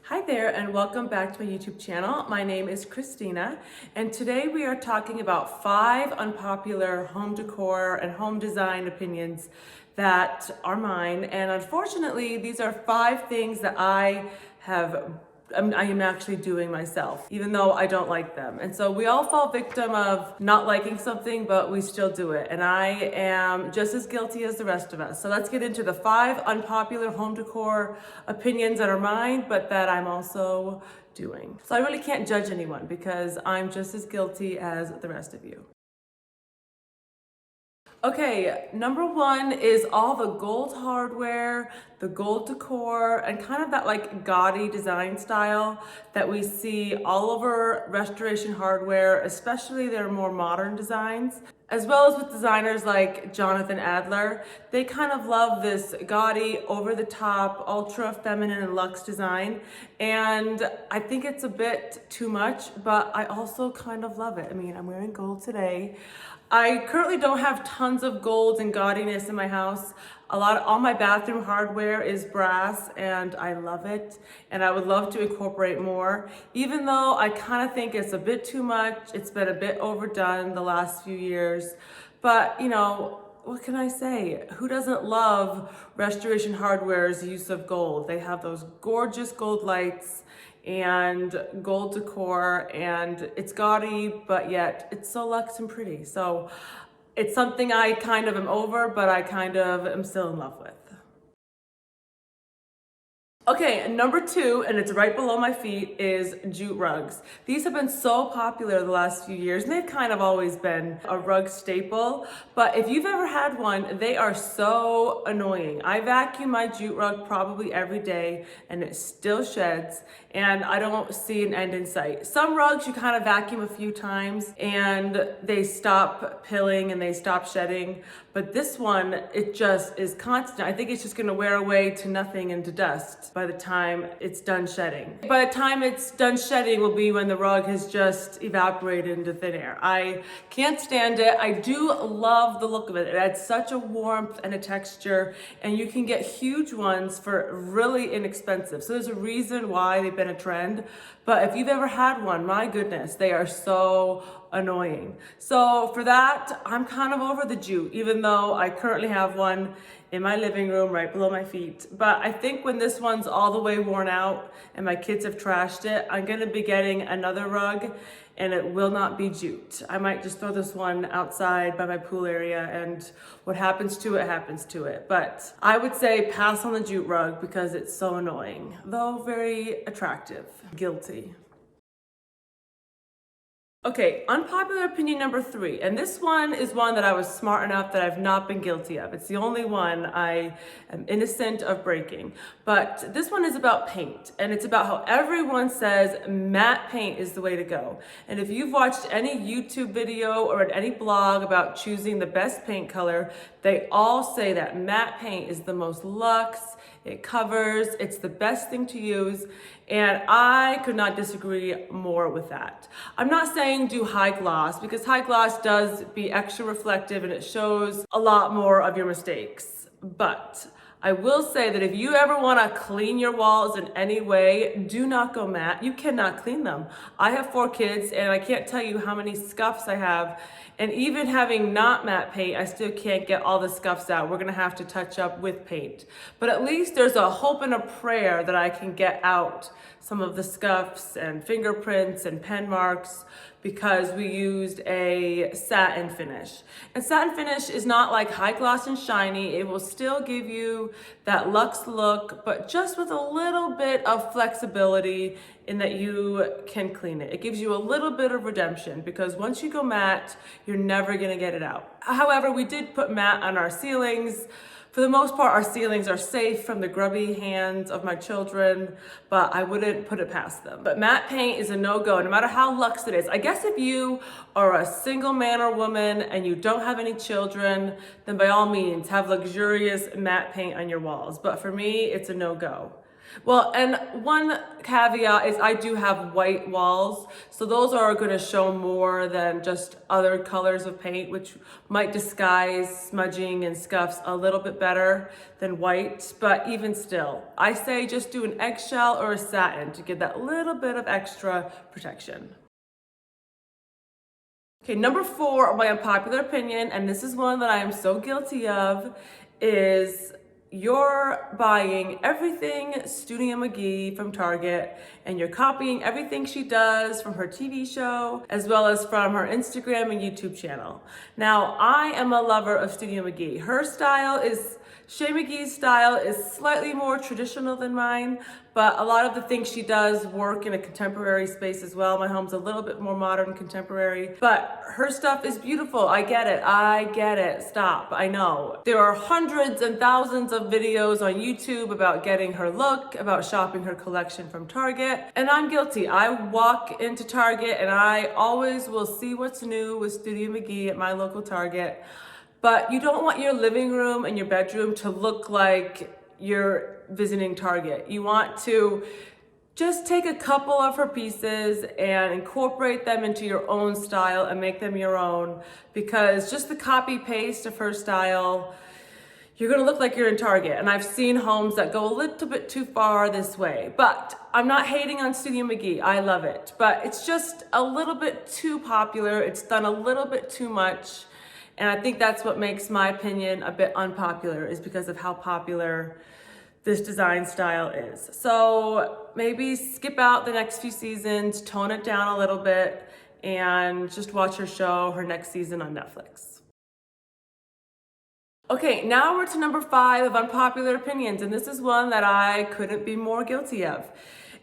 Hi there and welcome back to my YouTube channel. My name is Christina and today we are talking about 5 unpopular home decor and home design opinions that are mine, and unfortunately these are 5 things that I am actually doing myself, even though I don't like them. And so we all fall victim of not liking something, but we still do it. And I am just as guilty as the rest of us. So let's get into the 5 unpopular home decor opinions that are mine, but that I'm also doing. So I really can't judge anyone because I'm just as guilty as the rest of you. Okay, number 1 is all the gold hardware, the gold decor, and kind of that like gaudy design style that we see all over restoration hardware, especially their more modern designs, as well as with designers like Jonathan Adler. They kind of love this gaudy, over-the-top, ultra feminine and luxe design, and I think it's a bit too much, but I also kind of love it. I mean, I'm wearing gold today. I currently don't have tons of gold and gaudiness in my house. All my bathroom hardware is brass and I love it, and I would love to incorporate more, even though I kind of think it's a bit too much. It's been a bit overdone the last few years, but you know, what can I say? Who doesn't love Restoration Hardware's use of gold? They have those gorgeous gold lights and gold decor, and it's gaudy, but yet it's so luxe and pretty. So it's something I kind of am over, but I kind of am still in love with. Okay, number 2, and it's right below my feet, is jute rugs. These have been so popular the last few years, and they've kind of always been a rug staple. But if you've ever had one, they are so annoying. I vacuum my jute rug probably every day, and it still sheds, and I don't see an end in sight. Some rugs you kind of vacuum a few times, and they stop pilling and they stop shedding. But this one, it just is constant. I think it's just gonna wear away to nothing and to dust by the time it's done shedding. By the time it's done shedding will be when the rug has just evaporated into thin air. I can't stand it. I do love the look of it. It adds such a warmth and a texture, and you can get huge ones for really inexpensive. So there's a reason why they've been a trend. But if you've ever had one, my goodness, they are so annoying. So for that, I'm kind of over the jute, even though I currently have one in my living room right below my feet. But I think when this one's all the way worn out and my kids have trashed it, I'm gonna be getting another rug, and it will not be jute. I might just throw this one outside by my pool area, and what happens to it happens to it. But I would say pass on the jute rug because it's so annoying, though very attractive. Guilty. Okay, unpopular opinion number 3, and this one is one that I was smart enough that I've not been guilty of. It's the only one I am innocent of breaking. But this one is about paint, and it's about how everyone says matte paint is the way to go. And if you've watched any YouTube video or read any blog about choosing the best paint color, they all say that matte paint is the most luxe, it covers, it's the best thing to use, and I could not disagree more with that. I'm not saying do high gloss, because high gloss does be extra reflective and it shows a lot more of your mistakes. But I will say that if you ever want to clean your walls in any way, do not go matte. You cannot clean them. I have 4 kids and I can't tell you how many scuffs I have. And even having not matte paint, I still can't get all the scuffs out. We're gonna have to touch up with paint. But at least there's a hope and a prayer that I can get out some of the scuffs and fingerprints and pen marks, because we used a satin finish. And satin finish is not like high gloss and shiny. It will still give you that luxe look, but just with a little bit of flexibility in that you can clean it. It gives you a little bit of redemption, because once you go matte, you're never gonna get it out. However, we did put matte on our ceilings. For the most part, our ceilings are safe from the grubby hands of my children, but I wouldn't put it past them. But matte paint is a no-go, no matter how luxe it is. I guess if you are a single man or woman and you don't have any children, then by all means, have luxurious matte paint on your walls. But for me, it's a no-go. Well, and one caveat is I do have white walls, so those are going to show more than just other colors of paint, which might disguise smudging and scuffs a little bit better than white, but even still, I say just do an eggshell or a satin to give that little bit of extra protection. Okay, number 4 of my unpopular opinion, and this is one that I am so guilty of, is you're buying everything Studio McGee from Target and you're copying everything she does from her TV show as well as from her Instagram and YouTube channel. Now, I am a lover of Studio McGee. Shay McGee's style is slightly more traditional than mine, but a lot of the things she does work in a contemporary space as well. My home's a little bit more modern contemporary, but her stuff is beautiful. I get it. Stop. I know. There are hundreds and thousands of videos on YouTube about getting her look, about shopping her collection from Target, and I'm guilty. I walk into Target and I always will see what's new with Studio McGee at my local Target. But you don't want your living room and your bedroom to look like you're visiting Target. You want to just take a couple of her pieces and incorporate them into your own style and make them your own, because just the copy paste of her style, you're gonna look like you're in Target. And I've seen homes that go a little bit too far this way. But I'm not hating on Studio McGee, I love it. But it's just a little bit too popular. It's done a little bit too much. And I think that's what makes my opinion a bit unpopular, is because of how popular this design style is. So maybe skip out the next few seasons, tone it down a little bit, and just watch her show, her next season on Netflix. Okay, now we're to number 5 of unpopular opinions, and this is one that I couldn't be more guilty of.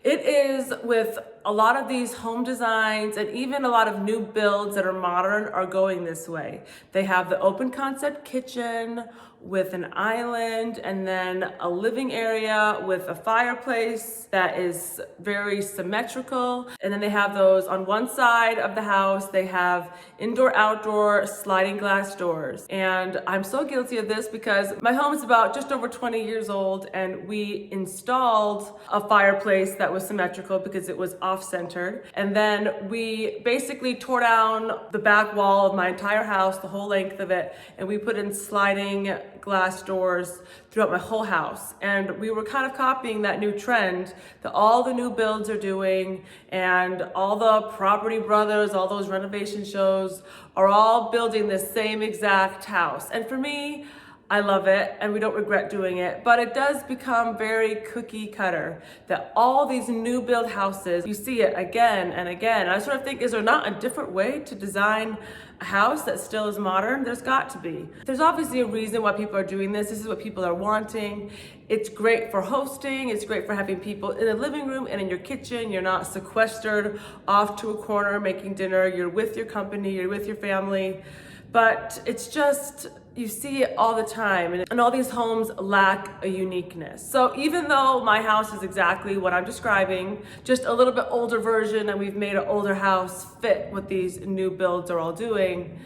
It is with a lot of these home designs and even a lot of new builds that are modern are going this way. They have the open concept kitchen with an island and then a living area with a fireplace that is very symmetrical. And then they have those on one side of the house. They have indoor-outdoor sliding glass doors. And I'm so guilty of this because my home is about just over 20 years old and we installed a fireplace that was symmetrical because it was off-centered. And then we basically tore down the back wall of my entire house, the whole length of it, and we put in sliding glass doors throughout my whole house. And we were kind of copying that new trend that all the new builds are doing, and all the Property Brothers, all those renovation shows are all building the same exact house. And for me, I love it and we don't regret doing it, but it does become very cookie cutter that all these new build houses, you see it again and again. And I sort of think, is there not a different way to design a house that still is modern? There's got to be. There's obviously a reason why people are doing this. This is what people are wanting. It's great for hosting. It's great for having people in the living room and in your kitchen. You're not sequestered off to a corner making dinner. You're with your company, you're with your family. But it's just, you see it all the time, and all these homes lack a uniqueness. So even though my house is exactly what I'm describing, just a little bit older version, and we've made an older house fit what these new builds are all doing,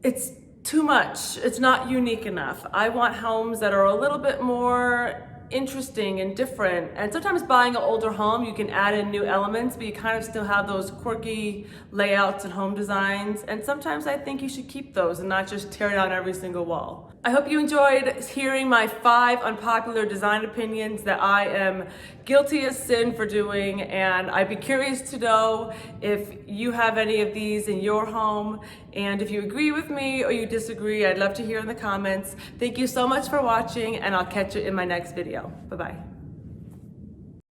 it's too much. It's not unique enough. I want homes that are a little bit more interesting and different. And sometimes buying an older home, you can add in new elements, but you kind of still have those quirky layouts and home designs. And sometimes I think you should keep those and not just tear down every single wall. I hope you enjoyed hearing my 5 unpopular design opinions that I am guilty as sin for doing. And I'd be curious to know if you have any of these in your home. And if you agree with me or you disagree, I'd love to hear in the comments. Thank you so much for watching, and I'll catch you in my next video. Bye-bye.